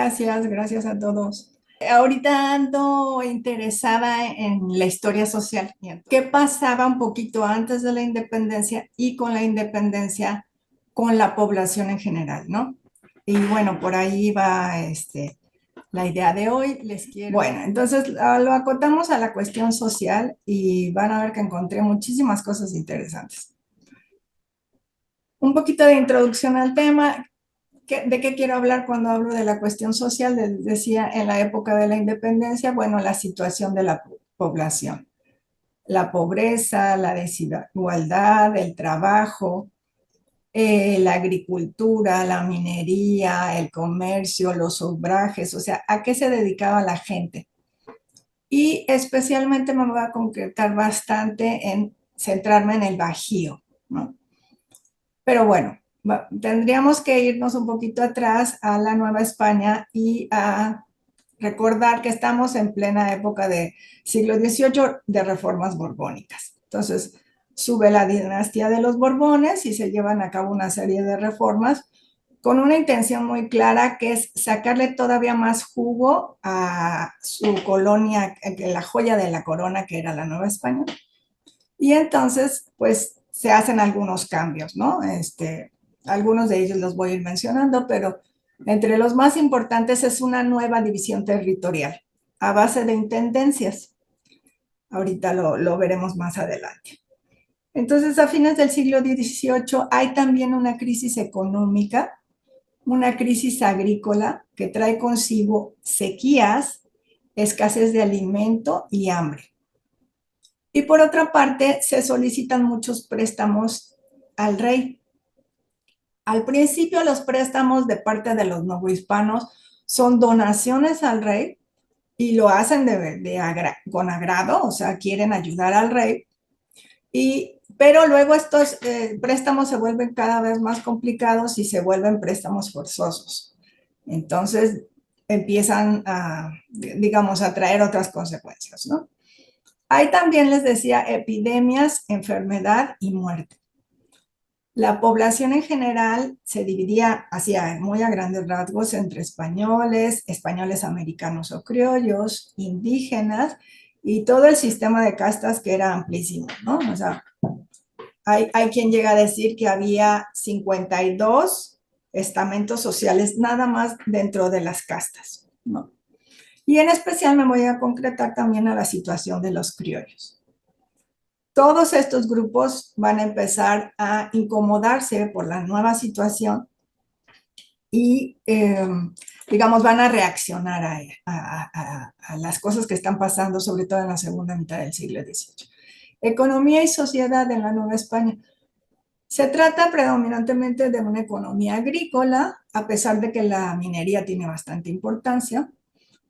Gracias a todos. Ahorita ando interesada en la historia social. ¿Qué pasaba un poquito antes de la independencia y con la independencia con la población en general, ¿no? Y bueno, por ahí va la idea de hoy. Bueno, entonces lo acotamos a la cuestión social y van a ver que encontré muchísimas cosas interesantes. Un poquito de introducción al tema. ¿De qué quiero hablar cuando hablo de la cuestión social? Decía, en la época de la independencia, bueno, la situación de la población, la pobreza, la desigualdad, el trabajo, la agricultura, la minería, el comercio, los obrajes, o sea, ¿a qué se dedicaba la gente? Y especialmente me voy a concretar bastante en centrarme en el Bajío, ¿no? Pero bueno, tendríamos que irnos un poquito atrás a la Nueva España y a recordar que estamos en plena época de siglo XVIII de reformas borbónicas. Entonces, sube la dinastía de los Borbones y se llevan a cabo una serie de reformas con una intención muy clara que es sacarle todavía más jugo a su colonia, la joya de la corona que era la Nueva España. Y entonces, pues se hacen algunos cambios, ¿no? Algunos de ellos los voy a ir mencionando, pero entre los más importantes es una nueva división territorial a base de intendencias. Ahorita lo veremos más adelante. Entonces, a fines del siglo XVIII hay también una crisis económica, una crisis agrícola que trae consigo sequías, escasez de alimento y hambre. Y por otra parte, se solicitan muchos préstamos al rey. Al principio, los préstamos de parte de los novohispanos son donaciones al rey y lo hacen con agrado, o sea, quieren ayudar al rey. Pero luego estos préstamos se vuelven cada vez más complicados y se vuelven préstamos forzosos. Entonces empiezan a, digamos, a traer otras consecuencias, ¿no? Hay también, les decía, epidemias, enfermedad y muerte. La población en general se dividía hacia muy a grandes rasgos entre españoles, españoles americanos o criollos, indígenas y todo el sistema de castas que era amplísimo, ¿no? O sea, hay quien llega a decir que había 52 estamentos sociales nada más dentro de las castas, ¿no? Y en especial me voy a concretar también a la situación de los criollos. Todos estos grupos van a empezar a incomodarse por la nueva situación y, digamos, van a reaccionar a las cosas que están pasando, sobre todo en la segunda mitad del siglo XVIII. Economía y sociedad en la Nueva España. Se trata predominantemente de una economía agrícola, a pesar de que la minería tiene bastante importancia.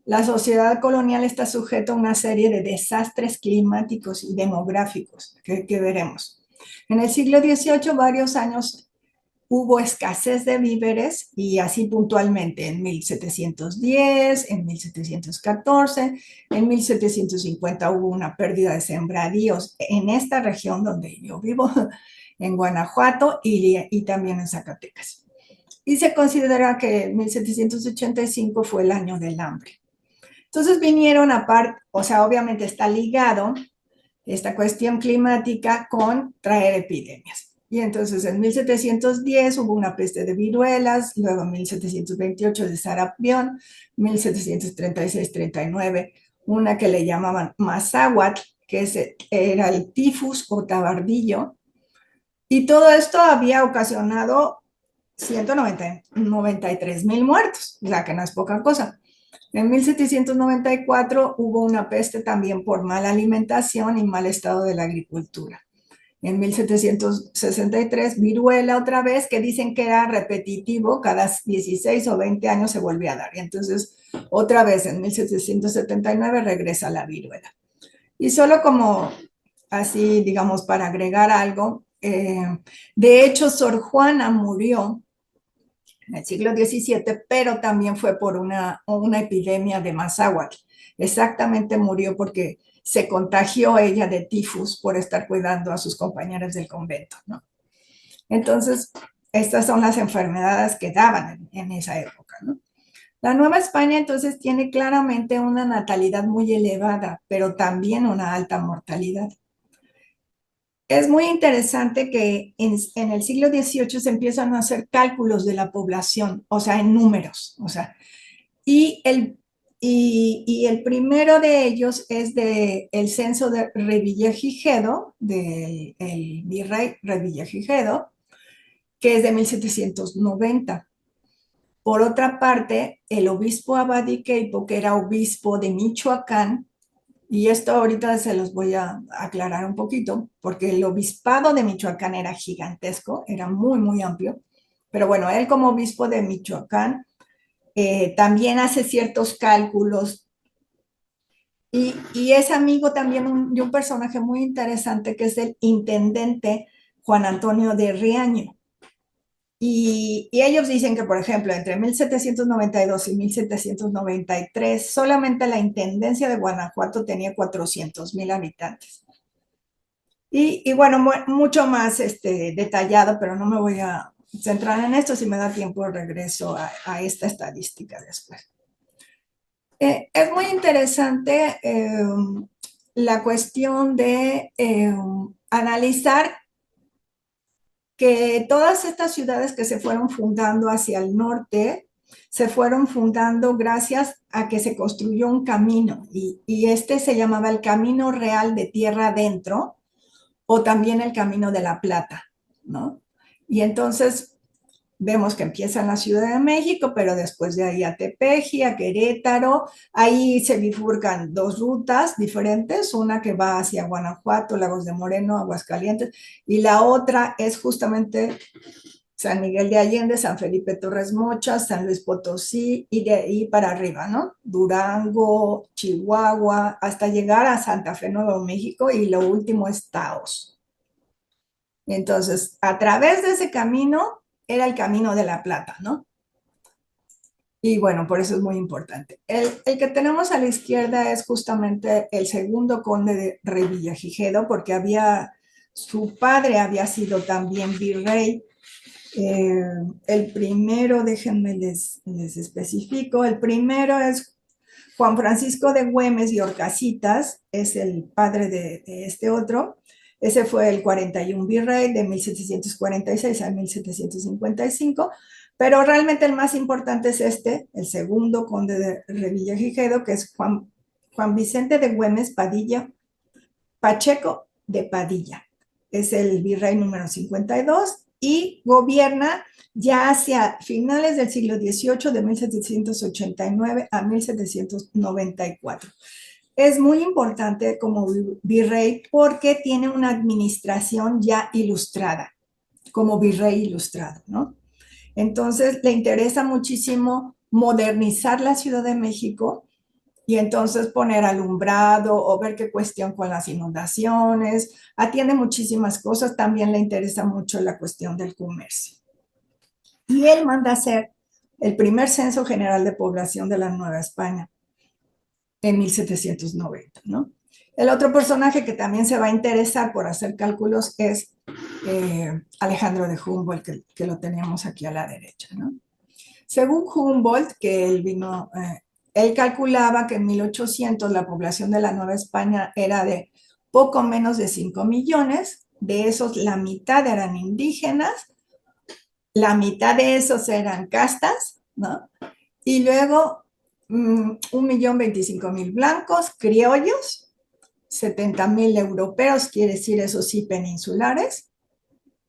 La sociedad colonial está sujeta a una serie de desastres climáticos y demográficos que veremos. En el siglo XVIII, varios años hubo escasez de víveres y así puntualmente en 1710, en 1714, en 1750 hubo una pérdida de sembradíos en esta región donde yo vivo, en Guanajuato y también en Zacatecas. Y se considera que 1785 fue el año del hambre. Entonces vinieron aparte, o sea, obviamente está ligado esta cuestión climática con traer epidemias. Y entonces en 1710 hubo una peste de viruelas, luego en 1728 de sarampión, 1736-39 una que le llamaban mazáhuatl, que era el tifus o tabardillo, y todo esto había ocasionado 193,000 muertos, o sea que no es poca cosa. En 1794 hubo una peste también por mala alimentación y mal estado de la agricultura. En 1763, viruela otra vez, que dicen que era repetitivo, cada 16 o 20 años se volvía a dar. Y entonces, otra vez, en 1779 regresa la viruela. Y solo como así, digamos, para agregar algo, de hecho, Sor Juana murió en el siglo XVII, pero también fue por una epidemia de mazáhuatl. Exactamente murió porque se contagió ella de tifus por estar cuidando a sus compañeras del convento, ¿no? Entonces, estas son las enfermedades que daban en esa época, ¿no? La Nueva España entonces tiene claramente una natalidad muy elevada, pero también una alta mortalidad. Es muy interesante que en el siglo XVIII se empiezan a hacer cálculos de la población, o sea, en números, o sea, y y el primero de ellos es el censo de Revillagigedo, del el virrey Revillagigedo, que es de 1790. Por otra parte, el obispo Abadiqueipo, que era obispo de Michoacán, y esto ahorita se los voy a aclarar un poquito, porque el obispado de Michoacán era gigantesco, era muy, muy amplio. Pero bueno, él como obispo de Michoacán también hace ciertos cálculos y es amigo también de un personaje muy interesante que es el intendente Juan Antonio de Riaño. Y ellos dicen que, por ejemplo, entre 1792 y 1793, solamente la Intendencia de Guanajuato tenía 400,000 habitantes. Y bueno, mucho más detallado, pero no me voy a centrar en esto. Si me da tiempo, regreso a esta estadística después. Es muy interesante la cuestión de analizar que todas estas ciudades que se fueron fundando hacia el norte, se fueron fundando gracias a que se construyó un camino y este se llamaba el Camino Real de Tierra Adentro o también el Camino de la Plata, ¿no? Y entonces vemos que empieza en la Ciudad de México, pero después de ahí a Tepeji, a Querétaro, ahí se bifurcan dos rutas diferentes, una que va hacia Guanajuato, Lagos de Moreno, Aguascalientes, y la otra es justamente San Miguel de Allende, San Felipe Torres Mochas, San Luis Potosí, y de ahí para arriba, ¿no? Durango, Chihuahua, hasta llegar a Santa Fe, Nuevo México, y lo último es Taos. Entonces, a través de ese camino era el Camino de la Plata, ¿no? Y bueno, por eso es muy importante. El que tenemos a la izquierda es justamente el segundo conde de Revillagigedo, porque su padre había sido también virrey. El primero, déjenme les especifico, el primero es Juan Francisco de Güemes y Orcasitas, es el padre de este otro. Ese fue el 41 virrey de 1746 a 1755, pero realmente el más importante es el segundo conde de Revillagigedo, que es Juan Vicente de Güemes Padilla, Pacheco de Padilla. Es el virrey número 52 y gobierna ya hacia finales del siglo XVIII, de 1789 a 1794. Es muy importante como virrey porque tiene una administración ya ilustrada, como virrey ilustrado, ¿no? Entonces le interesa muchísimo modernizar la Ciudad de México y entonces poner alumbrado o ver qué cuestión con las inundaciones. Atiende muchísimas cosas, también le interesa mucho la cuestión del comercio. Y él manda a hacer el primer censo general de población de la Nueva España en 1790, ¿no? El otro personaje que también se va a interesar por hacer cálculos es Alejandro de Humboldt, que lo teníamos aquí a la derecha, ¿no? Según Humboldt, que él calculaba que en 1800 la población de la Nueva España era de poco menos de 5 millones, de esos la mitad eran indígenas, la mitad de esos eran castas, ¿no? Y luego 1.025.000 blancos, criollos, 70.000 europeos, quiere decir eso sí, peninsulares,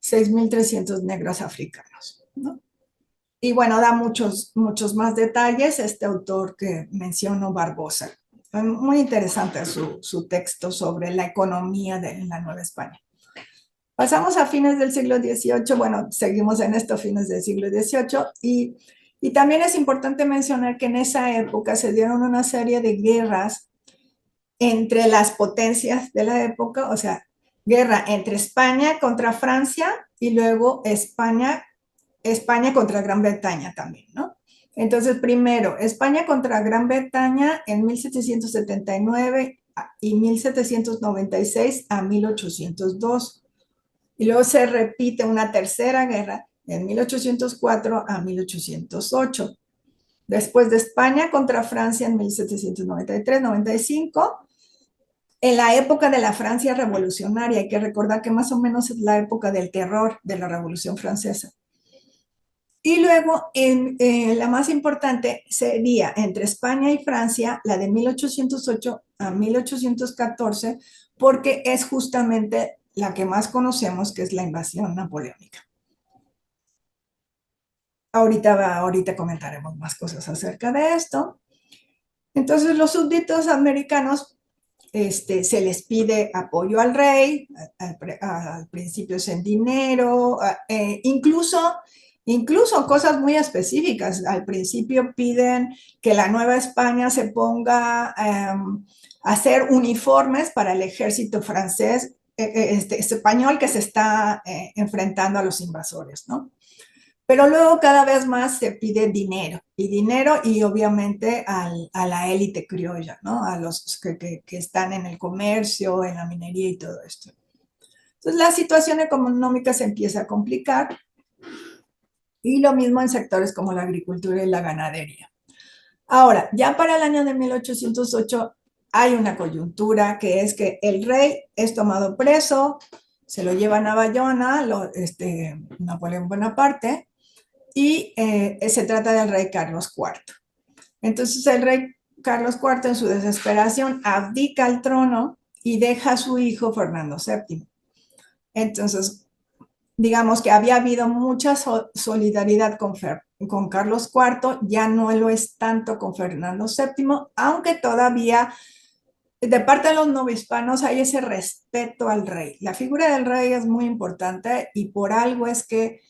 6.300 negros africanos, ¿no? Y bueno, da muchos más detalles este autor que mencionó, Barbosa. Muy interesante su texto sobre la economía de la Nueva España. Pasamos a fines del siglo XVIII, bueno, seguimos en esto, fines del siglo XVIII, y también es importante mencionar que en esa época se dieron una serie de guerras entre las potencias de la época, o sea, guerra entre España contra Francia y luego España contra Gran Bretaña también, ¿no? Entonces, primero, España contra Gran Bretaña en 1779 y 1796 a 1802. Y luego se repite una tercera guerra en 1804 a 1808. Después de España contra Francia en 1793-95, en la época de la Francia revolucionaria. Hay que recordar que más o menos es la época del terror de la Revolución Francesa. Y luego, la más importante sería entre España y Francia, la de 1808 a 1814, porque es justamente la que más conocemos, que es la invasión napoleónica. Ahorita comentaremos más cosas acerca de esto. Entonces, los súbditos americanos se les pide apoyo al rey, al principio es en dinero, incluso cosas muy específicas. Al principio piden que la Nueva España se ponga a hacer uniformes para el ejército francés, español que se está enfrentando a los invasores, ¿no? Pero luego cada vez más se pide dinero y obviamente a la élite criolla, ¿no? A los que están en el comercio, en la minería y todo esto. Entonces la situación económica se empieza a complicar y lo mismo en sectores como la agricultura y la ganadería. Ahora, ya para el año de 1808 hay una coyuntura que es que el rey es tomado preso, se lo llevan a Bayona, Napoleón Bonaparte, y se trata del rey Carlos IV. Entonces el rey Carlos IV en su desesperación abdica al trono y deja a su hijo Fernando VII. Entonces, digamos que había habido mucha solidaridad con Carlos IV, ya no lo es tanto con Fernando VII, aunque todavía de parte de los novohispanos hay ese respeto al rey. La figura del rey es muy importante y por algo es que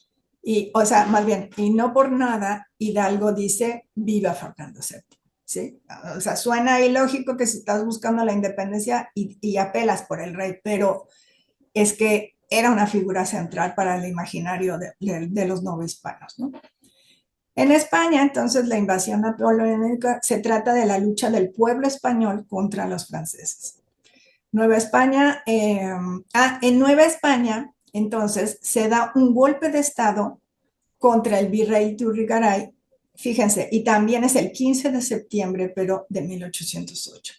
o sea, más bien, y no por nada, Hidalgo dice, viva Fernando VII, ¿sí? O sea, suena ilógico que si estás buscando la independencia y apelas por el rey, pero es que era una figura central para el imaginario de los novohispanos, ¿no? En España, entonces, la invasión napoleónica se trata de la lucha del pueblo español contra los franceses. Nueva España, en Nueva España, entonces, se da un golpe de Estado contra el virrey Turrigaray, fíjense, y también es el 15 de septiembre, pero de 1808.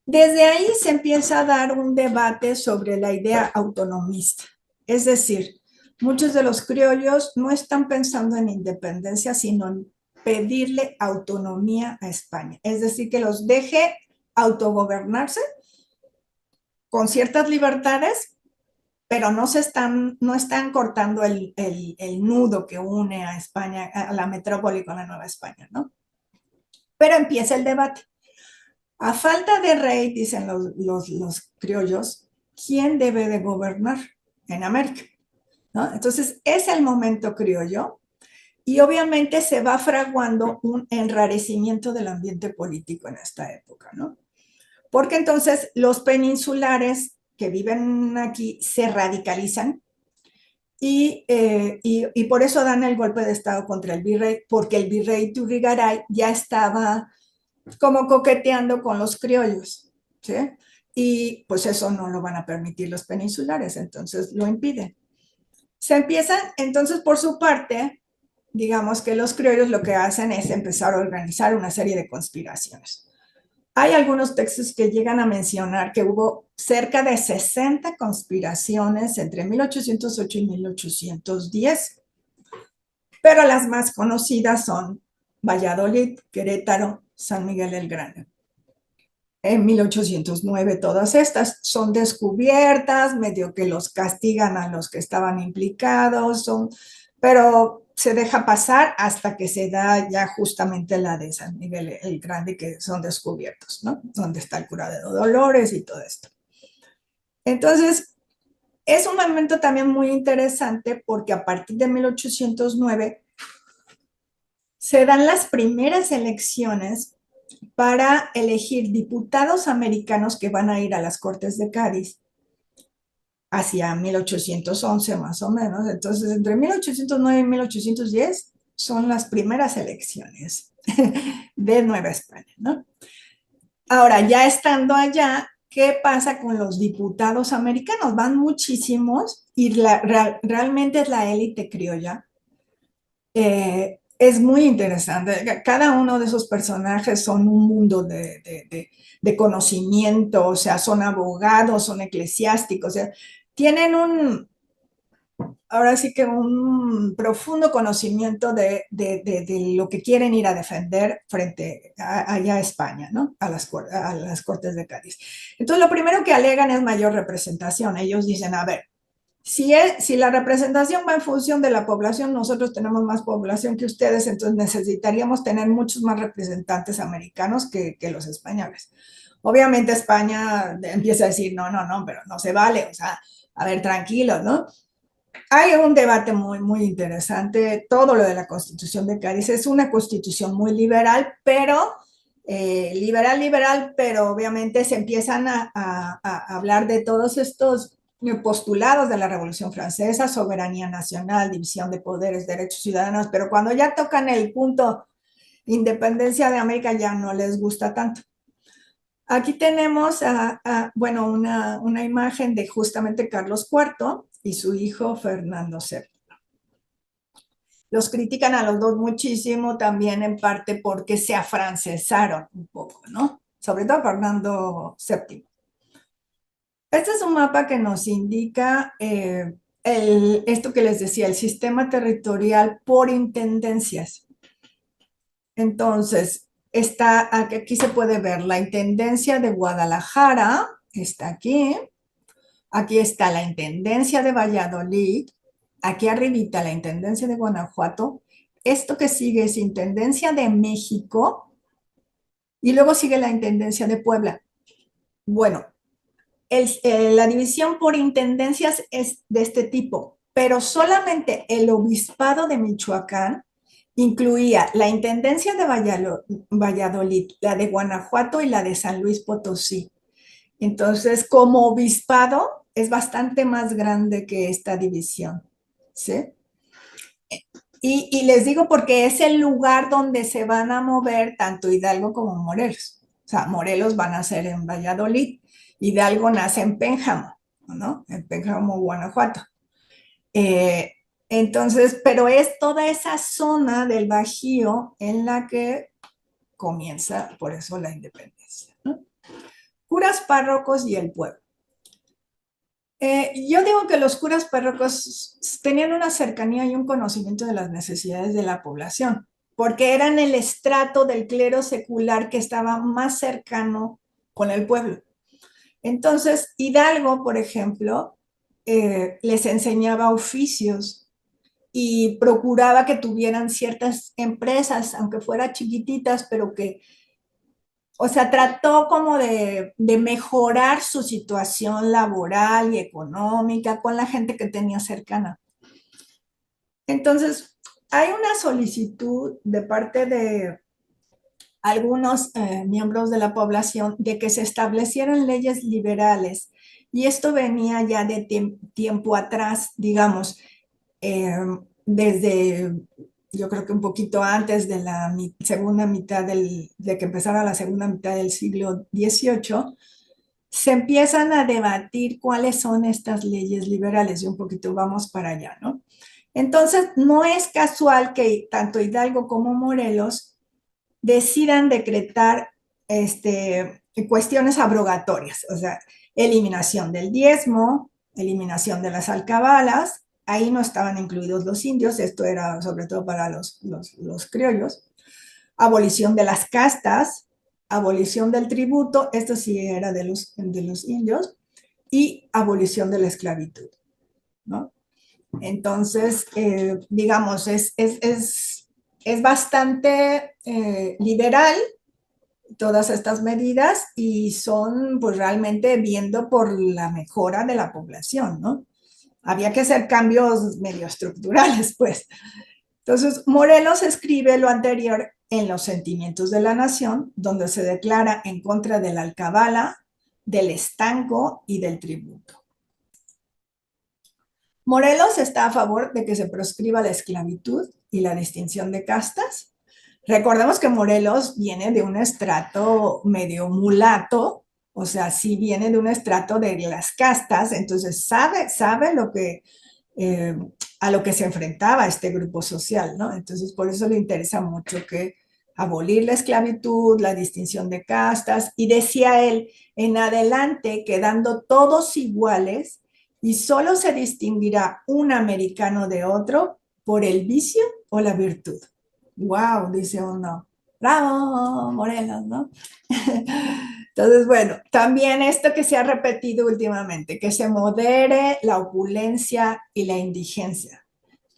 Desde ahí se empieza a dar un debate sobre la idea autonomista, es decir, muchos de los criollos no están pensando en independencia, sino en pedirle autonomía a España, es decir, que los deje autogobernarse con ciertas libertades, pero no están cortando el nudo que une a España, a la metrópoli con la Nueva España, ¿no? Pero empieza el debate. A falta de rey, dicen los criollos, ¿quién debe de gobernar en América? ¿No? Entonces, es el momento criollo y obviamente se va fraguando un enrarecimiento del ambiente político en esta época, ¿no? Porque entonces los peninsulares que viven aquí se radicalizan y por eso dan el golpe de Estado contra el virrey, porque el virrey Turrigaray ya estaba como coqueteando con los criollos, ¿sí? Y pues eso no lo van a permitir los peninsulares, entonces lo impiden. Se empiezan, entonces por su parte, digamos que los criollos lo que hacen es empezar a organizar una serie de conspiraciones. Hay algunos textos que llegan a mencionar que hubo cerca de 60 conspiraciones entre 1808 y 1810, pero las más conocidas son Valladolid, Querétaro, San Miguel el Grande. En 1809 todas estas son descubiertas, medio que los castigan a los que estaban implicados, pero se deja pasar hasta que se da ya justamente la de San Miguel el Grande, que son descubiertos, ¿no? Donde está el cura de Dolores y todo esto. Entonces, es un momento también muy interesante porque a partir de 1809 se dan las primeras elecciones para elegir diputados americanos que van a ir a las Cortes de Cádiz hacia 1811 más o menos. Entonces, entre 1809 y 1810 son las primeras elecciones de Nueva España, ¿no? Ahora, ya estando allá, ¿qué pasa con los diputados americanos? Van muchísimos y realmente es la élite criolla. Es muy interesante. Cada uno de esos personajes son un mundo de conocimiento, o sea, son abogados, son eclesiásticos, o sea, tienen ahora sí que un profundo conocimiento de lo que quieren ir a defender frente allá a España, ¿no? A las Cortes de Cádiz. Entonces, lo primero que alegan es mayor representación. Ellos dicen, a ver, si la representación va en función de la población, nosotros tenemos más población que ustedes, entonces necesitaríamos tener muchos más representantes americanos que los españoles. Obviamente España empieza a decir, no, no, no, pero no se vale, o sea, a ver, tranquilos, ¿no? Hay un debate muy, muy interesante. Todo lo de la Constitución de Cádiz es una constitución muy liberal, pero liberal, pero obviamente se empiezan a hablar de todos estos postulados de la Revolución Francesa, soberanía nacional, división de poderes, derechos ciudadanos, pero cuando ya tocan el punto independencia de América ya no les gusta tanto. Aquí tenemos, bueno, una imagen de justamente Carlos IV y su hijo Fernando VII. Los critican a los dos muchísimo, también en parte porque se afrancesaron un poco, ¿no? Sobre todo Fernando VII. Este es un mapa que nos indica esto que les decía, el sistema territorial por intendencias. Entonces, aquí se puede ver la intendencia de Guadalajara, está aquí. Aquí está la intendencia de Valladolid. Aquí arribita la intendencia de Guanajuato. Esto que sigue es intendencia de México y luego sigue la intendencia de Puebla. Bueno, la división por intendencias es de este tipo, pero solamente el obispado de Michoacán incluía la intendencia de Valladolid, la de Guanajuato y la de San Luis Potosí. Entonces, como obispado es bastante más grande que esta división, ¿sí? Y les digo porque es el lugar donde se van a mover tanto Hidalgo como Morelos. O sea, Morelos van a ser en Valladolid, Hidalgo nace en Pénjamo, ¿no? En Pénjamo, Guanajuato. Eh, entonces, pero es toda esa zona del Bajío en la que comienza, por eso, la independencia, ¿no? Curas párrocos y el pueblo. Yo digo que los curas párrocos tenían una cercanía y un conocimiento de las necesidades de la población, porque eran el estrato del clero secular que estaba más cercano con el pueblo. Entonces, Hidalgo, por ejemplo, les enseñaba oficios y procuraba que tuvieran ciertas empresas, aunque fueran chiquititas, pero que, o sea, trató como de mejorar su situación laboral y económica con la gente que tenía cercana. Entonces, hay una solicitud de parte de algunos miembros de la población de que se establecieran leyes liberales. Y esto venía ya de tiempo atrás, digamos, eh, desde yo creo que un poquito antes de la segunda mitad de que empezara la segunda mitad del siglo XVIII, se empiezan a debatir cuáles son estas leyes liberales y un poquito vamos para allá, ¿no? Entonces, no es casual que tanto Hidalgo como Morelos decidan decretar cuestiones abrogatorias, o sea, eliminación del diezmo, eliminación de las alcabalas, ahí no estaban incluidos los indios, esto era sobre todo para los criollos, abolición de las castas, abolición del tributo, esto sí era de los indios, y abolición de la esclavitud, ¿no? Entonces, digamos, es bastante liberal todas estas medidas y son pues realmente viendo por la mejora de la población, ¿no? Había que hacer cambios medio estructurales, pues. Entonces, Morelos escribe lo anterior en Los Sentimientos de la Nación, donde se declara en contra de la alcabala, del estanco y del tributo. Morelos está a favor de que se proscriba la esclavitud y la distinción de castas. Recordemos que Morelos viene de un estrato medio mulato, o sea, sí viene de un estrato de las castas, entonces sabe eh, a lo que se enfrentaba este grupo social, ¿no? Entonces, por eso le interesa mucho que abolir la esclavitud, la distinción de castas, y decía él, en adelante, quedando todos iguales, y solo se distinguirá un americano de otro por el vicio o la virtud. ¡Wow! Dice uno. ¡Bravo, Morelos! ¿No? Entonces, bueno, también esto que se ha repetido últimamente, que se modere la opulencia y la indigencia,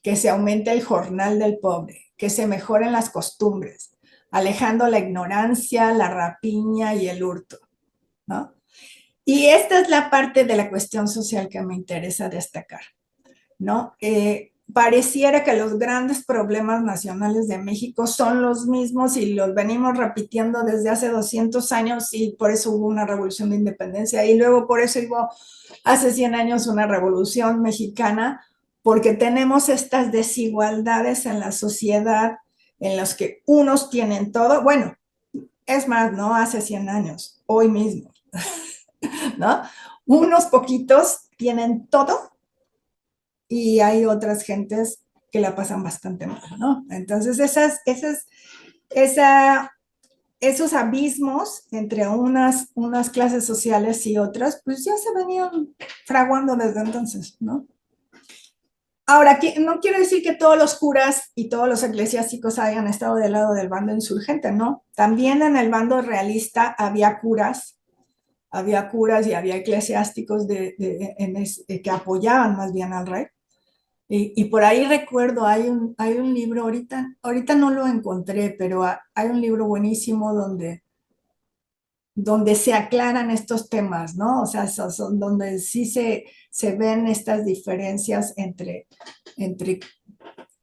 que se aumente el jornal del pobre, que se mejoren las costumbres, alejando la ignorancia, la rapiña y el hurto, ¿no? Y esta es la parte de la cuestión social que me interesa destacar, ¿no? Pareciera que los grandes problemas nacionales de México son los mismos y los venimos repitiendo desde hace 200 años y por eso hubo una revolución de independencia y luego por eso hubo hace 100 años una revolución mexicana, porque tenemos estas desigualdades en la sociedad en las que unos tienen todo, bueno, es más, no hace 100 años, hoy mismo, ¿no? Unos poquitos tienen todo y hay otras gentes que la pasan bastante mal, ¿no? Entonces, esa, esos abismos entre unas clases sociales y otras, pues ya se venían fraguando desde entonces, ¿no? Ahora, no quiero decir que todos los curas y todos los eclesiásticos hayan estado del lado del bando insurgente, ¿no? También en el bando realista había curas y había eclesiásticos que apoyaban más bien al rey. Y por ahí recuerdo, hay un libro, ahorita no lo encontré, pero hay un libro buenísimo donde se aclaran estos temas, ¿no? O sea, donde sí se ven estas diferencias entre,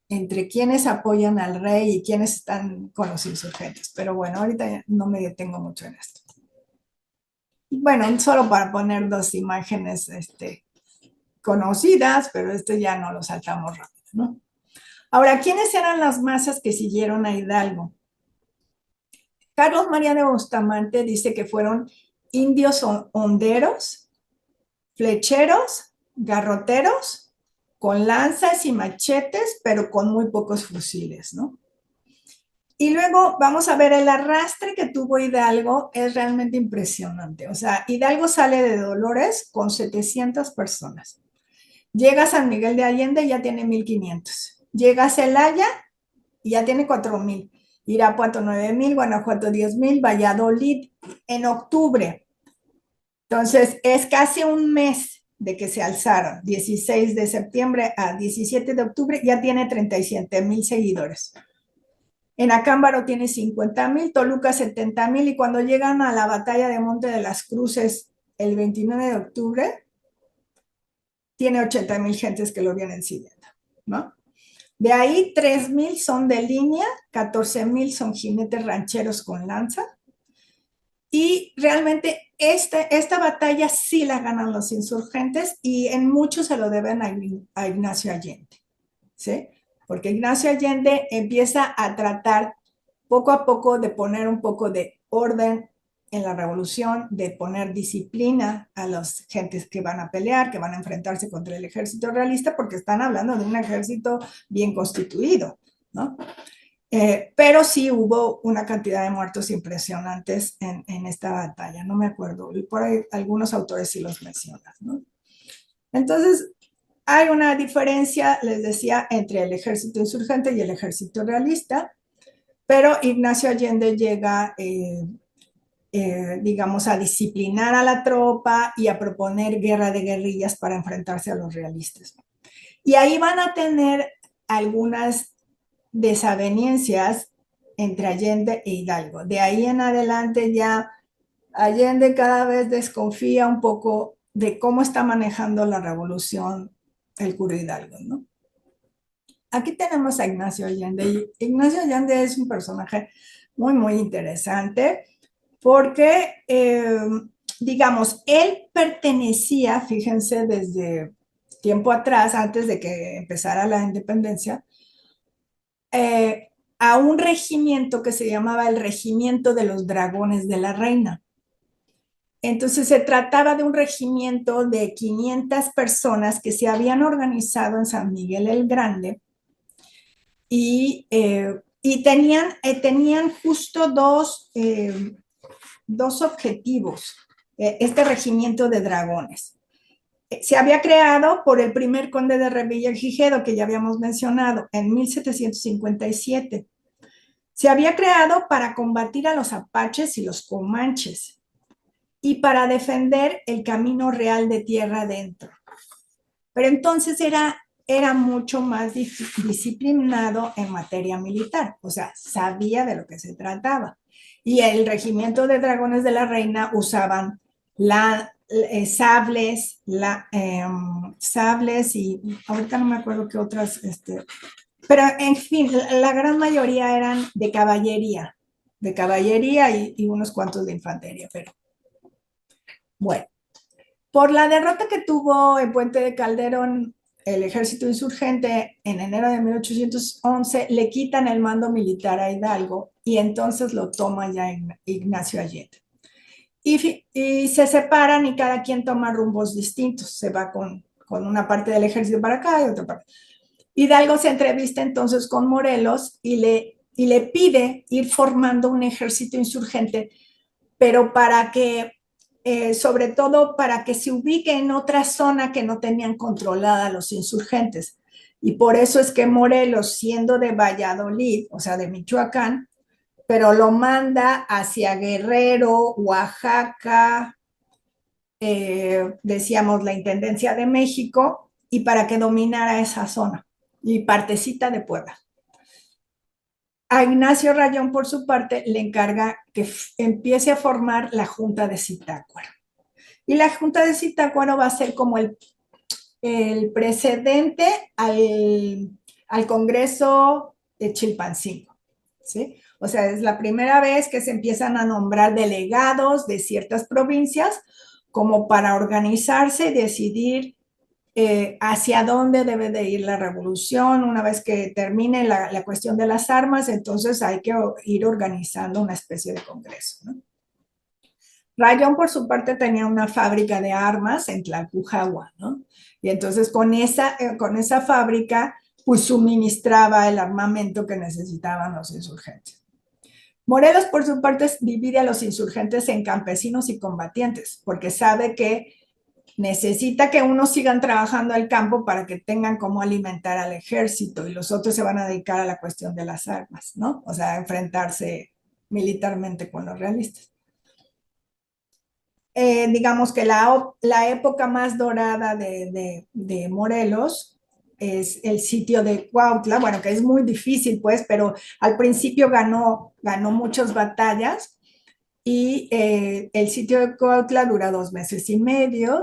entre quienes apoyan al rey y quienes están con los insurgentes. Pero bueno, ahorita no me detengo mucho en esto. Bueno, solo para poner dos imágenes conocidas, pero esto ya no lo saltamos rápido, ¿no? Ahora, ¿quiénes eran las masas que siguieron a Hidalgo? Carlos María de Bustamante dice que fueron indios honderos, flecheros, garroteros, con lanzas y machetes, pero con muy pocos fusiles, ¿no? Y luego vamos a ver el arrastre que tuvo Hidalgo, es realmente impresionante. O sea, Hidalgo sale de Dolores con 700 personas. Llega a San Miguel de Allende y ya tiene 1500. Llega a Celaya y ya tiene 4000. Irapuato 9000, Guanajuato 10,000, Valladolid en octubre. Entonces, es casi un mes de que se alzaron, 16 de septiembre a 17 de octubre, ya tiene 37,000 seguidores. En Acámbaro tiene 50,000, Toluca 70,000 y cuando llegan a la batalla de Monte de las Cruces el 29 de octubre, tiene 80,000 gentes que lo vienen siguiendo, ¿no? De ahí 3,000 son de línea, 14,000 son jinetes rancheros con lanza y realmente esta batalla sí la ganan los insurgentes y en mucho se lo deben a Ignacio Allende, ¿sí? Porque Ignacio Allende empieza a tratar poco a poco de poner un poco de orden en la revolución, de poner disciplina a las gentes que van a pelear, que van a enfrentarse contra el ejército realista, porque están hablando de un ejército bien constituido, ¿no? Pero sí hubo una cantidad de muertos impresionantes en esta batalla, no me acuerdo, por ahí algunos autores sí los mencionan, ¿no? Entonces, hay una diferencia, les decía, entre el ejército insurgente y el ejército realista, pero Ignacio Allende llega, digamos, a disciplinar a la tropa y a proponer guerra de guerrillas para enfrentarse a los realistas. Y ahí van a tener algunas desavenencias entre Allende e Hidalgo. De ahí en adelante ya Allende cada vez desconfía un poco de cómo está manejando la revolución el cura Hidalgo, ¿no? Aquí tenemos a Ignacio Allende. Ignacio Allende es un personaje muy interesante porque, digamos, él pertenecía, fíjense, desde tiempo atrás, antes de que empezara la independencia, a un regimiento que se llamaba el Regimiento de los Dragones de la Reina. Entonces se trataba de un regimiento de 500 personas que se habían organizado en San Miguel el Grande y tenían justo dos objetivos, este regimiento de dragones. Se había creado por el primer conde de Revillagigedo, que ya habíamos mencionado, en 1757. Se había creado para combatir a los apaches y los comanches y para defender el camino real de tierra adentro. Pero entonces era mucho más disciplinado en materia militar, o sea, sabía de lo que se trataba. Y el regimiento de dragones de la reina usaban sables y ahorita no me acuerdo qué otras, pero en fin, la gran mayoría eran de caballería y unos cuantos de infantería, pero bueno. Por la derrota que tuvo en Puente de Calderón el ejército insurgente en enero de 1811, le quitan el mando militar a Hidalgo y entonces lo toma ya Ignacio Allende. Y se separan y cada quien toma rumbos distintos. Se va con una parte del ejército para acá y otra parte. Hidalgo se entrevista entonces con Morelos y le pide ir formando un ejército insurgente, pero sobre todo para que se ubique en otra zona que no tenían controlada los insurgentes. Y por eso es que Morelos, siendo de Valladolid, o sea, de Michoacán, pero lo manda hacia Guerrero, Oaxaca, decíamos la Intendencia de México, y para que dominara esa zona, y partecita de Puebla. A Ignacio Rayón, por su parte, le encarga que empiece a formar la Junta de Zitácuaro. Y la Junta de Zitácuaro va a ser como el precedente al Congreso de Chilpancingo, ¿sí? O sea, es la primera vez que se empiezan a nombrar delegados de ciertas provincias como para organizarse y decidir hacia dónde debe de ir la revolución. Una vez que termine la cuestión de las armas, entonces hay que ir organizando una especie de congreso, ¿no? Rayón, por su parte, tenía una fábrica de armas en Tlalpujahua, ¿no? Y entonces con esa fábrica, pues suministraba el armamento que necesitaban los insurgentes. Morelos, por su parte, divide a los insurgentes en campesinos y combatientes, porque sabe que necesita que unos sigan trabajando el campo para que tengan cómo alimentar al ejército y los otros se van a dedicar a la cuestión de las armas, ¿no? O sea, a enfrentarse militarmente con los realistas. Digamos que la época más dorada de Morelos es el sitio de Cuautla, bueno, que es muy difícil, pues, pero al principio ganó muchas batallas y el sitio de Cuautla dura 2 meses y medio.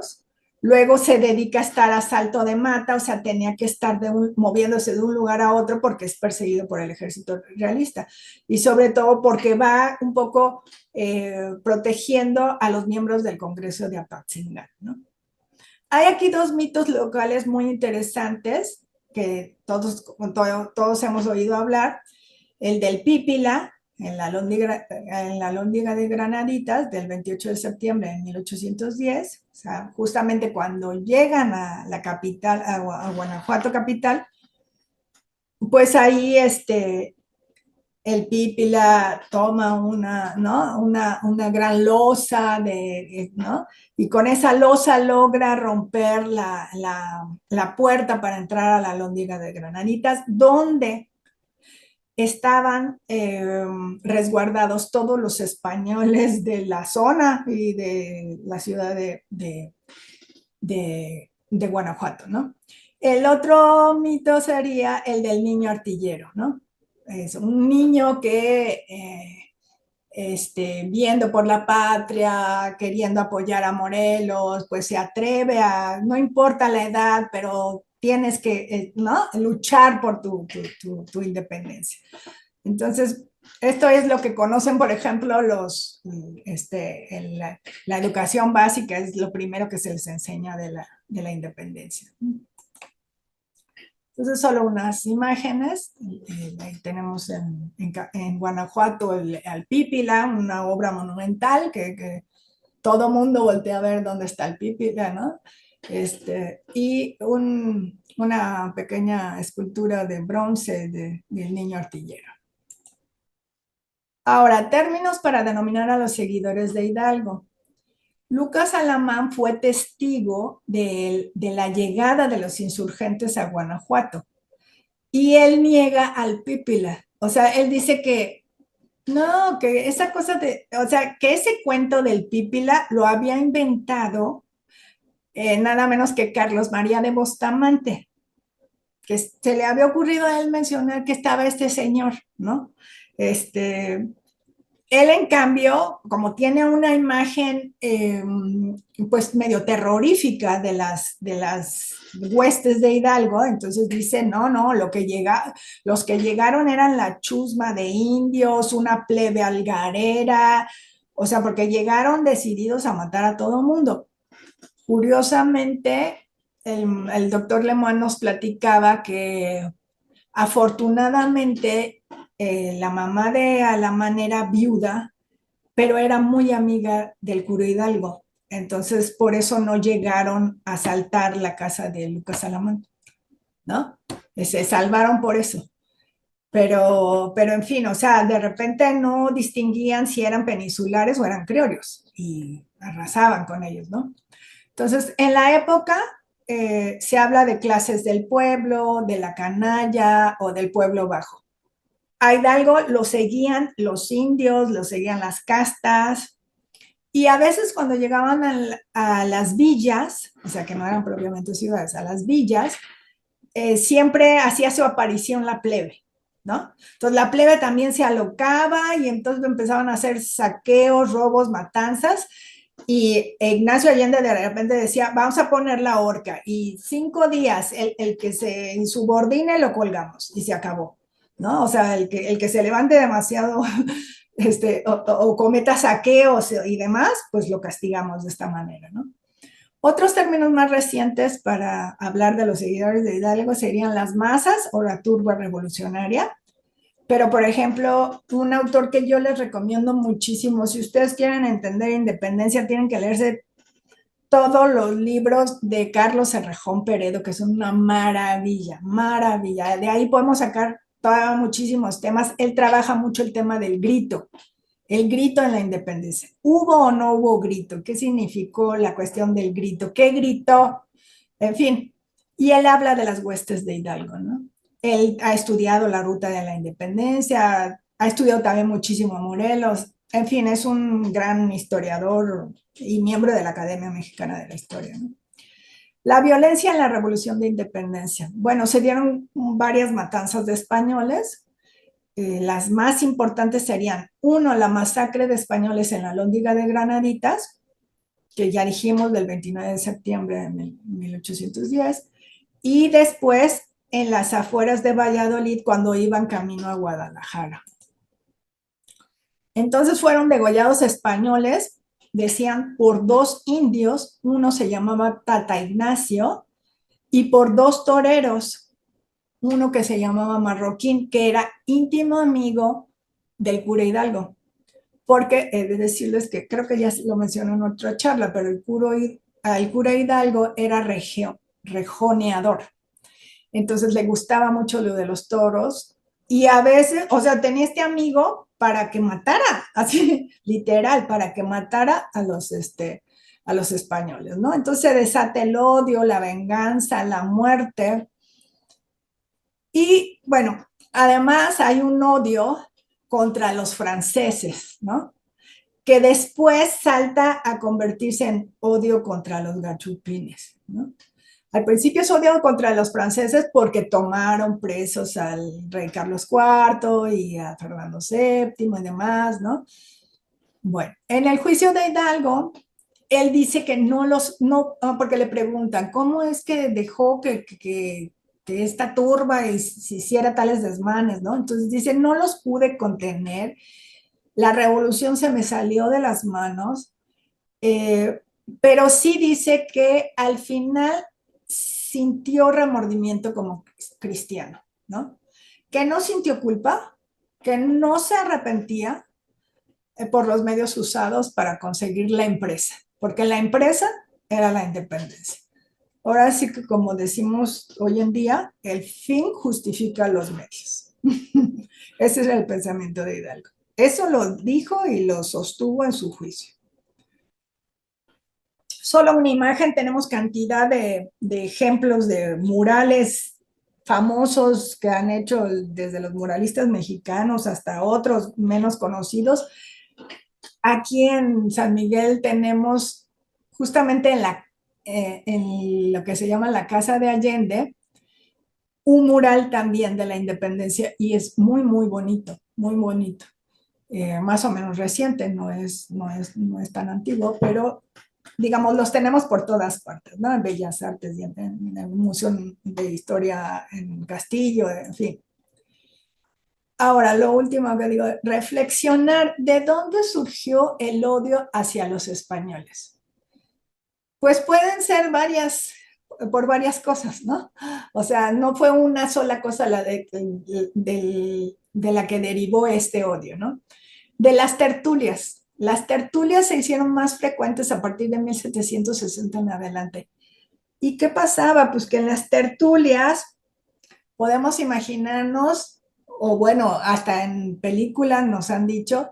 Luego se dedica a estar a salto de mata, o sea, tenía que estar moviéndose de un lugar a otro porque es perseguido por el ejército realista. Y sobre todo porque va un poco protegiendo a los miembros del Congreso de Apatzingán, ¿no? Hay aquí dos mitos locales muy interesantes que todos hemos oído hablar. El del Pípila, en la Alhóndiga de Granaditas, del 28 de septiembre de 1810, o sea, justamente cuando llegan a la capital, a Guanajuato capital, pues ahí el Pípila toma ¿no? una gran losa, ¿no? Y con esa losa logra romper la puerta para entrar a la Alhóndiga de Granaditas, donde estaban resguardados todos los españoles de la zona y de la ciudad de Guanajuato, ¿no? El otro mito sería el del niño artillero, ¿no? Es un niño que viendo por la patria, queriendo apoyar a Morelos, pues se atreve no importa la edad, pero tienes que ¿no? luchar por tu independencia. Entonces, esto es lo que conocen, por ejemplo, la educación básica, es lo primero que se les enseña de la independencia. Entonces, solo unas imágenes. Ahí tenemos en Guanajuato al Pípila, una obra monumental todo mundo voltea a ver dónde está el Pípila, ¿no? Y una pequeña escultura de bronce del niño artillero. Ahora, términos para denominar a los seguidores de Hidalgo. Lucas Alamán fue testigo de la llegada de los insurgentes a Guanajuato y él niega al Pípila. O sea, él dice que no, que esa cosa o sea, que ese cuento del Pípila lo había inventado nada menos que Carlos María de Bustamante, que se le había ocurrido a él mencionar que estaba este señor, ¿no? Este, Él, en cambio, como tiene una imagen pues medio terrorífica de las huestes de Hidalgo, entonces dice, no, no, los que llegaron eran la chusma de indios, una plebe algarera, o sea, porque llegaron decididos a matar a todo mundo. Curiosamente, el doctor Lemoine nos platicaba que afortunadamente la mamá de Alamán era viuda, pero era muy amiga del cura Hidalgo. Entonces, por eso no llegaron a asaltar la casa de Lucas Alamán, ¿no? Se salvaron por eso. Pero en fin, o sea, de repente no distinguían si eran peninsulares o eran criollos y arrasaban con ellos, ¿no? Entonces, en la época se habla de clases del pueblo, de la canalla o del pueblo bajo. A Hidalgo lo seguían los indios, lo seguían las castas, y a veces cuando llegaban a las villas, o sea que no eran propiamente ciudades, a las villas, siempre hacía su aparición la plebe, ¿no? Entonces la plebe también se alocaba y entonces empezaban a hacer saqueos, robos, matanzas, y Ignacio Allende de repente decía, vamos a poner la horca, y 5 días el que se insubordine lo colgamos, y se acabó, ¿no? O sea, el que se levante demasiado o cometa saqueos y demás, pues lo castigamos de esta manera, ¿no? Otros términos más recientes para hablar de los seguidores de Hidalgo serían las masas o la turba revolucionaria. Pero, por ejemplo, un autor que yo les recomiendo muchísimo, si ustedes quieren entender independencia, tienen que leerse todos los libros de Carlos Cerrejón Peredo, que son una maravilla, maravilla. De ahí podemos sacar muchísimos temas. Él trabaja mucho el tema del grito, el grito en la independencia. ¿Hubo o no hubo grito? ¿Qué significó la cuestión del grito? ¿Qué gritó? En fin, y él habla de las huestes de Hidalgo, ¿no? Él ha estudiado la ruta de la independencia, ha estudiado también muchísimo a Morelos, en fin, es un gran historiador y miembro de la Academia Mexicana de la Historia, ¿no? La violencia en la Revolución de Independencia. Bueno, se dieron varias matanzas de españoles. Las más importantes serían, uno, la masacre de españoles en la Lóndiga de Granaditas, que ya dijimos del 29 de septiembre de 1810, y después en las afueras de Valladolid cuando iban camino a Guadalajara. Entonces fueron degollados españoles, decían, por 2 indios, uno se llamaba Tata Ignacio, y por 2 toreros, uno que se llamaba Marroquín, que era íntimo amigo del cura Hidalgo. Porque he de decirles que creo que ya lo mencioné en otra charla, pero el cura Hidalgo era rejoneador. Entonces le gustaba mucho lo de los toros y a veces, o sea, tenía este amigo para que matara, así literal, para que matara a los españoles, ¿no? Entonces se desata el odio, la venganza, la muerte. Y bueno, además hay un odio contra los franceses, ¿no? Que después salta a convertirse en odio contra los gachupines, ¿no? Al principio es odio contra los franceses porque tomaron presos al rey Carlos IV y a Fernando VII y demás, ¿no? Bueno, en el juicio de Hidalgo, él dice que no, porque le preguntan, ¿cómo es que dejó que esta turba se hiciera tales desmanes, ¿no? Entonces dice, no los pude contener, la revolución se me salió de las manos, eh, pero sí dice que al final sintió remordimiento como cristiano, ¿no? Que no sintió culpa, que no se arrepentía, por los medios usados para conseguir la empresa, porque la empresa era la independencia. Ahora sí que, como decimos hoy en día, el fin justifica los medios. Ese es el pensamiento de Hidalgo. Eso lo dijo y lo sostuvo en su juicio. Solo una imagen, tenemos cantidad de ejemplos de murales famosos que han hecho desde los muralistas mexicanos hasta otros menos conocidos. Aquí en San Miguel tenemos justamente en lo que se llama la Casa de Allende, un mural también de la independencia y es muy, muy bonito, muy bonito. Más o menos reciente, no es tan antiguo, pero digamos, los tenemos por todas partes, ¿no? En Bellas Artes y en el Museo de Historia en Castillo, en fin. Ahora, lo último que digo, reflexionar de dónde surgió el odio hacia los españoles. Pues pueden ser por varias cosas, ¿no? O sea, no fue una sola cosa de la que derivó este odio, ¿no? De las tertulias. Las tertulias se hicieron más frecuentes a partir de 1760 en adelante. ¿Y qué pasaba? Pues que en las tertulias podemos imaginarnos, o bueno, hasta en películas nos han dicho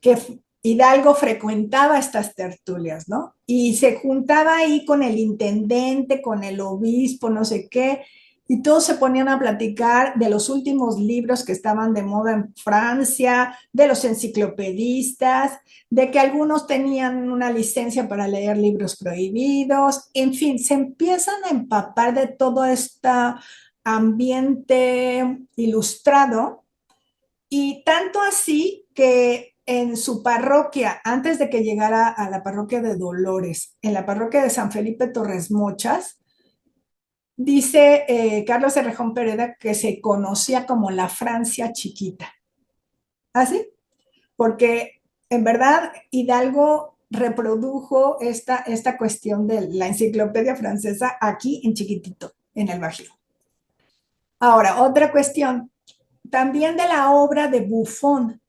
que Hidalgo frecuentaba estas tertulias, ¿no? Y se juntaba ahí con el intendente, con el obispo, no sé qué, y todos se ponían a platicar de los últimos libros que estaban de moda en Francia, de los enciclopedistas, de que algunos tenían una licencia para leer libros prohibidos, en fin, se empiezan a empapar de todo este ambiente ilustrado y tanto así que en su parroquia, antes de que llegara a la parroquia de Dolores, en la parroquia de San Felipe Torres Mochas, dice Carlos Herrejón Pereda que se conocía como la Francia chiquita. ¿Así? Porque en verdad Hidalgo reprodujo esta cuestión de la enciclopedia francesa aquí en chiquitito, en el Bajío. Ahora, otra cuestión, también de la obra de Buffon,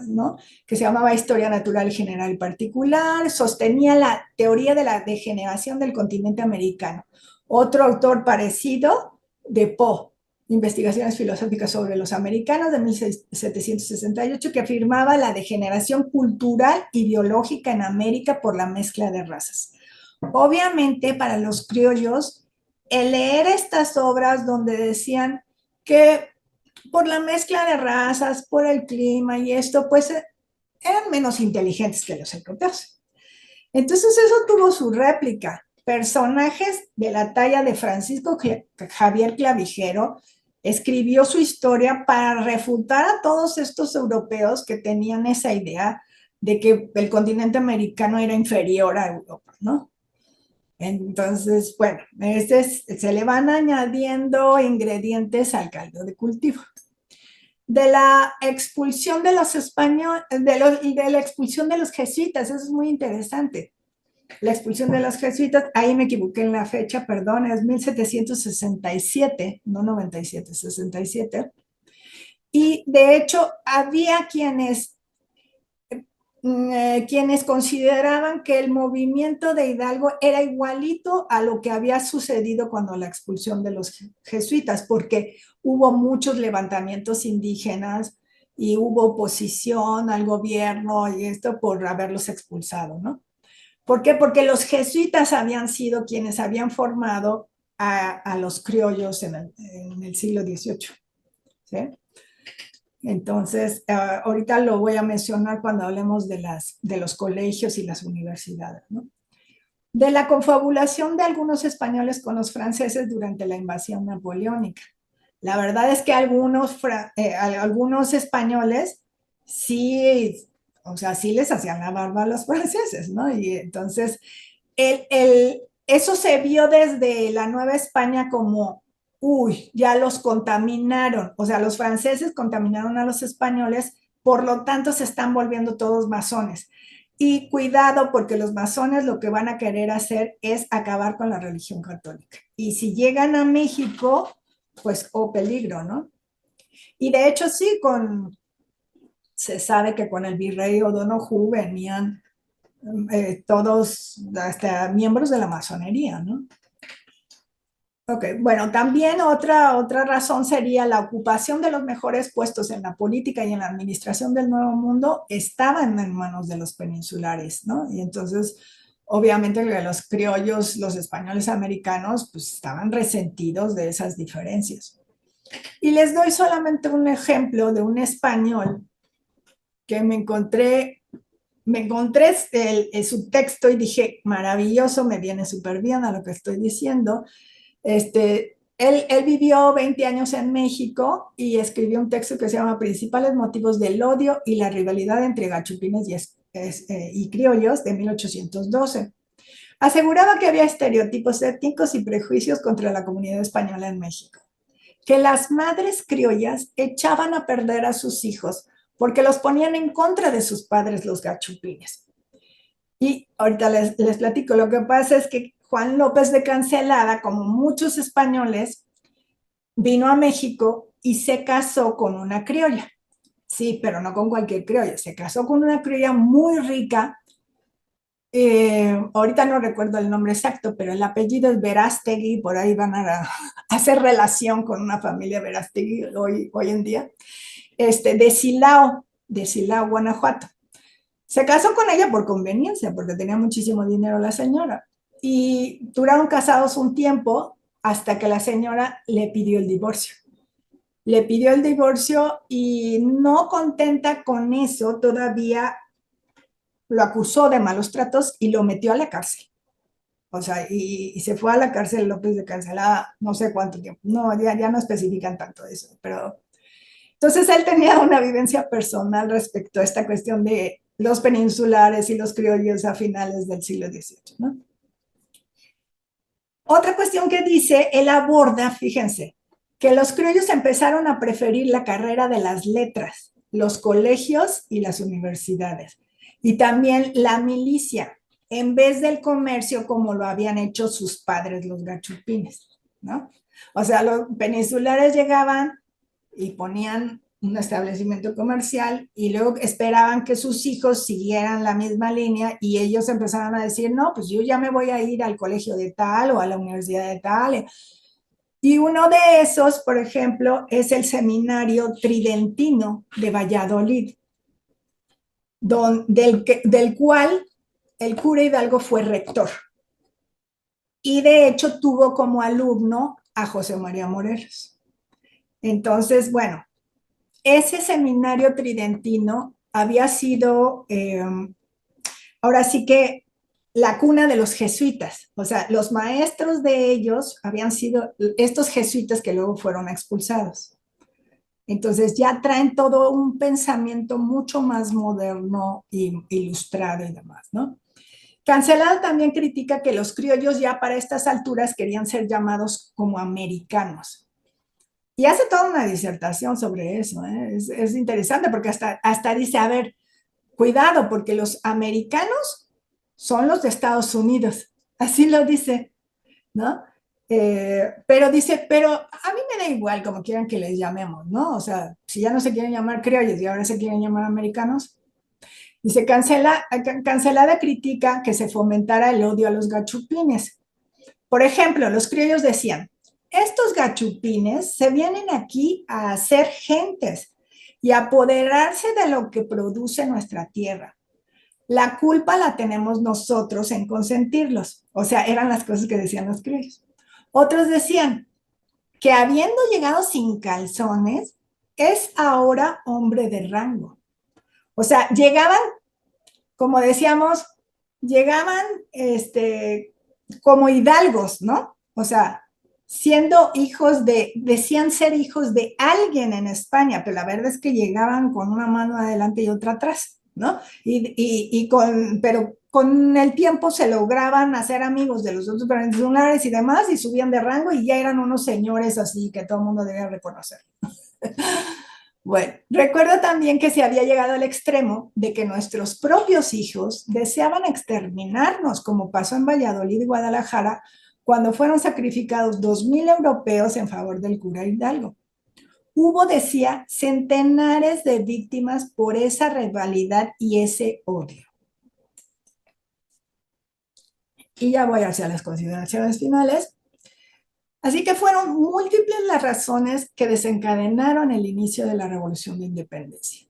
¿no? Que se llamaba Historia Natural General y Particular, sostenía la teoría de la degeneración del continente americano. Otro autor parecido, de Poe, Investigaciones filosóficas sobre los americanos de 1768, que afirmaba la degeneración cultural y biológica en América por la mezcla de razas. Obviamente, para los criollos, el leer estas obras donde decían que por la mezcla de razas, por el clima y esto, pues eran menos inteligentes que los europeos. Entonces eso tuvo su réplica. Personajes de la talla de Francisco Javier Clavijero escribió su historia para refutar a todos estos europeos que tenían esa idea de que el continente americano era inferior a Europa, ¿no? Entonces, bueno, se le van añadiendo ingredientes al caldo de cultivo. De la expulsión de los españoles, de la expulsión de los jesuitas, eso es muy interesante. La expulsión de los jesuitas, ahí me equivoqué en la fecha, perdón, es 1767, no 97, 67. Y de hecho, había quienes consideraban que el movimiento de Hidalgo era igualito a lo que había sucedido cuando la expulsión de los jesuitas, porque hubo muchos levantamientos indígenas y hubo oposición al gobierno y esto por haberlos expulsado, ¿no? ¿Por qué? Porque los jesuitas habían sido quienes habían formado a los criollos en el siglo XVIII, ¿sí? Entonces, ahorita lo voy a mencionar cuando hablemos de los colegios y las universidades, ¿no? De la confabulación de algunos españoles con los franceses durante la invasión napoleónica. La verdad es que algunos españoles sí, o sea, sí les hacían la barba a los franceses, ¿no? Y entonces, eso se vio desde la Nueva España como uy, ya los contaminaron, o sea, los franceses contaminaron a los españoles, por lo tanto se están volviendo todos masones. Y cuidado porque los masones lo que van a querer hacer es acabar con la religión católica. Y si llegan a México, pues, oh peligro, ¿no? Y de hecho sí, Se sabe que con el virrey O'Donoghue venían todos, hasta miembros de la masonería, ¿no? Ok, bueno, también otra razón sería la ocupación de los mejores puestos en la política y en la administración del Nuevo Mundo estaban en manos de los peninsulares, ¿no? Y entonces, obviamente, los criollos, los españoles americanos, pues estaban resentidos de esas diferencias. Y les doy solamente un ejemplo de un español que me encontré el subtexto y dije, maravilloso, me viene súper bien a lo que estoy diciendo. Él vivió 20 años en México y escribió un texto que se llama Principales motivos del odio y la rivalidad entre gachupines y criollos de 1812. Aseguraba que había estereotipos étnicos y prejuicios contra la comunidad española en México, que las madres criollas echaban a perder a sus hijos porque los ponían en contra de sus padres los gachupines. Y ahorita les platico, lo que pasa es que Juan López de Cancelada, como muchos españoles, vino a México y se casó con una criolla. Sí, pero no con cualquier criolla, se casó con una criolla muy rica. Ahorita no recuerdo el nombre exacto, pero el apellido es Verástegui, por ahí van a hacer relación con una familia Verástegui hoy en día, de Silao, Guanajuato. Se casó con ella por conveniencia, porque tenía muchísimo dinero la señora. Y duraron casados un tiempo hasta que la señora le pidió el divorcio. Le pidió el divorcio y no contenta con eso, todavía lo acusó de malos tratos y lo metió a la cárcel. O sea, y se fue a la cárcel López de Cancelada, no sé cuánto tiempo. No, ya no especifican tanto eso, pero entonces él tenía una vivencia personal respecto a esta cuestión de los peninsulares y los criollos a finales del siglo XVIII, ¿no? Otra cuestión que dice, él aborda, fíjense, que los criollos empezaron a preferir la carrera de las letras, los colegios y las universidades, y también la milicia, en vez del comercio como lo habían hecho sus padres los gachupines, ¿no? O sea, los peninsulares llegaban y ponían un establecimiento comercial y luego esperaban que sus hijos siguieran la misma línea y ellos empezaron a decir, no, pues yo ya me voy a ir al colegio de tal o a la universidad de tal. Y uno de esos, por ejemplo, es el Seminario Tridentino de Valladolid, del cual el cura Hidalgo fue rector. Y de hecho tuvo como alumno a José María Morelos. Entonces, bueno, ese seminario tridentino había sido, ahora sí que la cuna de los jesuitas, o sea, los maestros de ellos habían sido estos jesuitas que luego fueron expulsados. Entonces ya traen todo un pensamiento mucho más moderno y ilustrado y demás, ¿no? Cancelado también critica que los criollos ya para estas alturas querían ser llamados como americanos. Y hace toda una disertación sobre eso, ¿eh? Es interesante porque hasta dice, a ver, cuidado, porque los americanos son los de Estados Unidos. Así lo dice, ¿no? Pero dice, pero a mí me da igual como quieran que les llamemos, ¿no? O sea, si ya no se quieren llamar criollos y ahora se quieren llamar americanos. Dice, Cancelada critica que se fomentara el odio a los gachupines. Por ejemplo, los criollos decían, estos gachupines se vienen aquí a hacer gentes y a apoderarse de lo que produce nuestra tierra. La culpa la tenemos nosotros en consentirlos. O sea, eran las cosas que decían los criollos. Otros decían que habiendo llegado sin calzones, es ahora hombre de rango. O sea, llegaban, como decíamos, llegaban como hidalgos, ¿no? O sea, decían ser hijos de alguien en España, pero la verdad es que llegaban con una mano adelante y otra atrás, ¿no? Pero con el tiempo se lograban hacer amigos de los otros peninsulares y demás, y subían de rango y ya eran unos señores así que todo el mundo debía reconocer. Bueno, recuerdo también que se había llegado al extremo de que nuestros propios hijos deseaban exterminarnos, como pasó en Valladolid y Guadalajara, cuando fueron sacrificados 2,000 europeos en favor del cura Hidalgo. Hubo, decía, centenares de víctimas por esa rivalidad y ese odio. Y ya voy hacia las consideraciones finales. Así que fueron múltiples las razones que desencadenaron el inicio de la Revolución de Independencia.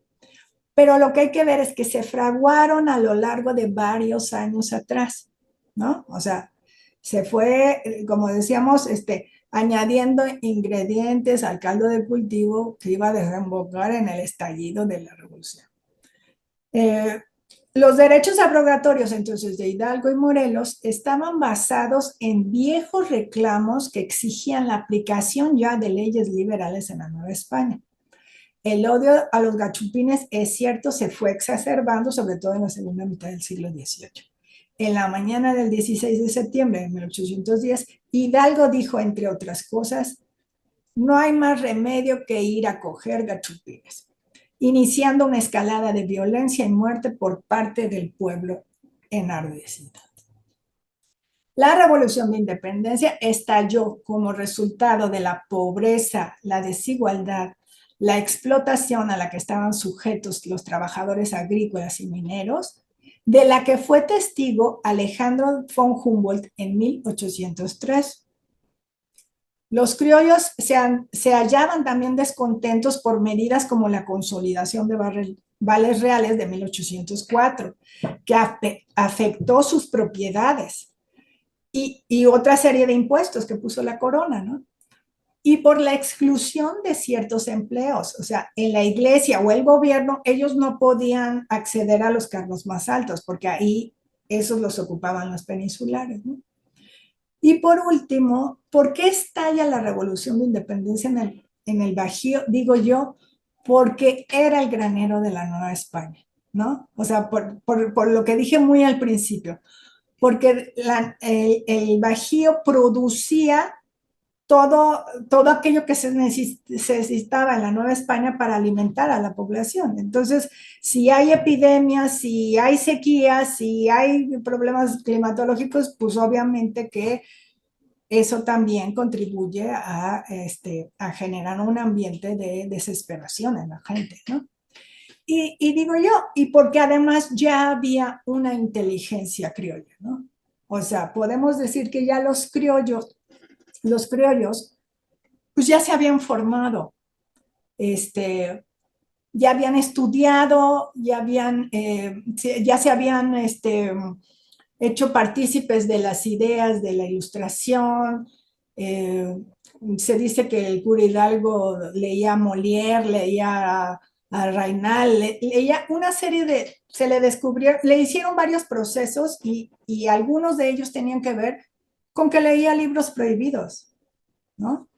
Pero lo que hay que ver es que se fraguaron a lo largo de varios años atrás, ¿no? O sea, se fue, como decíamos, añadiendo ingredientes al caldo de cultivo que iba a desembocar en el estallido de la revolución. Los derechos abrogatorios entonces de Hidalgo y Morelos estaban basados en viejos reclamos que exigían la aplicación ya de leyes liberales en la Nueva España. El odio a los gachupines, es cierto, se fue exacerbando, sobre todo en la segunda mitad del siglo XVIII. En la mañana del 16 de septiembre de 1810, Hidalgo dijo, entre otras cosas, no hay más remedio que ir a coger gachupines, iniciando una escalada de violencia y muerte por parte del pueblo enardecido. La Revolución de Independencia estalló como resultado de la pobreza, la desigualdad, la explotación a la que estaban sujetos los trabajadores agrícolas y mineros, de la que fue testigo Alejandro von Humboldt en 1803. Los criollos se hallaban también descontentos por medidas como la consolidación de vales reales de 1804, que afectó sus propiedades, y otra serie de impuestos que puso la corona, ¿no? Y por la exclusión de ciertos empleos, o sea, en la iglesia o el gobierno, ellos no podían acceder a los cargos más altos, porque ahí esos los ocupaban los peninsulares, ¿no? Y por último, ¿por qué estalla la Revolución de Independencia en el Bajío? Digo yo, porque era el granero de la Nueva España, ¿no? O sea, por lo que dije muy al principio, porque el Bajío producía todo aquello que se necesitaba en la Nueva España para alimentar a la población. Entonces, si hay epidemias, si hay sequías, si hay problemas climatológicos, pues obviamente que eso también contribuye a generar un ambiente de desesperación en la gente, ¿no? Y digo yo, y porque además ya había una inteligencia criolla, ¿no? O sea, podemos decir que ya los criollos, pues ya se habían formado, ya habían estudiado, ya se habían hecho partícipes de las ideas de la Ilustración. eh, Se dice que el cura Hidalgo leía a Molière, leía a Raynal, leía una serie se le descubrió, le hicieron varios procesos y algunos de ellos tenían que ver con que leía libros prohibidos, ¿no?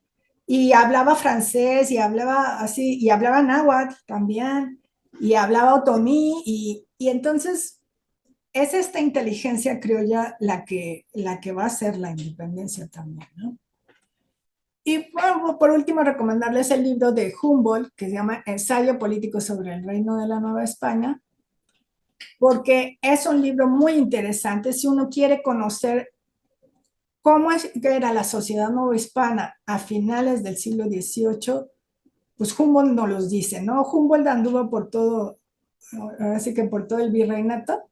Y hablaba francés y hablaba así, y hablaba náhuatl también, y hablaba otomí, y entonces es esta inteligencia criolla la que va a hacer la independencia también, ¿no? Y bueno, por último, recomendarles el libro de Humboldt, que se llama Ensayo político sobre el reino de la Nueva España, porque es un libro muy interesante si uno quiere conocer cómo era la sociedad novohispana a finales del siglo XVIII. Pues Humboldt nos los dice, ¿no? Humboldt anduvo por todo, ahora sí que por todo el virreinato,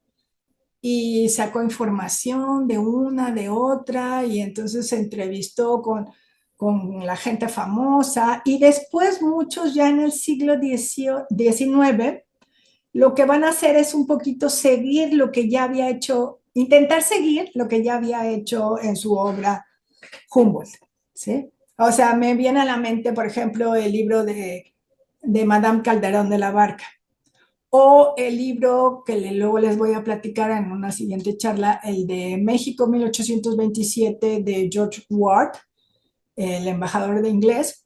y sacó información de una, de otra, y entonces se entrevistó con la gente famosa, y después muchos ya en el siglo XIX, lo que van a hacer es un poquito seguir lo que ya había hecho, intentar seguir lo que ya había hecho en su obra Humboldt, ¿sí? O sea, me viene a la mente, por ejemplo, el libro de Madame Calderón de la Barca, o el libro que luego les voy a platicar en una siguiente charla, el de México 1827 de George Ward, el embajador de inglés,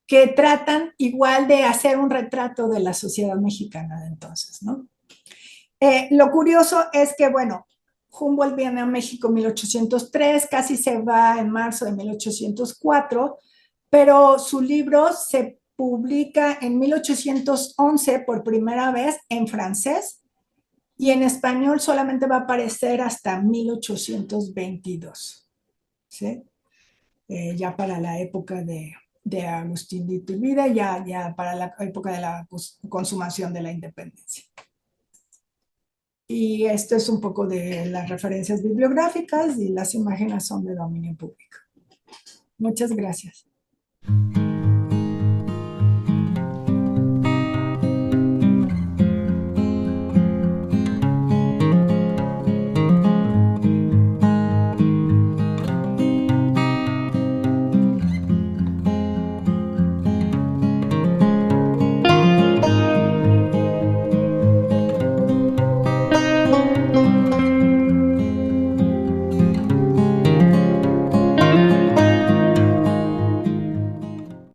que tratan igual de hacer un retrato de la sociedad mexicana de entonces, ¿no? Lo curioso es que, bueno, Humboldt viene a México en 1803, casi se va en marzo de 1804, pero su libro se publica en 1811 por primera vez en francés, y en español solamente va a aparecer hasta 1822, ¿sí? Ya para la época de Agustín de Iturbide, ya para la época de la consumación de la independencia. Y esto es un poco de las referencias bibliográficas y las imágenes son de dominio público. Muchas gracias.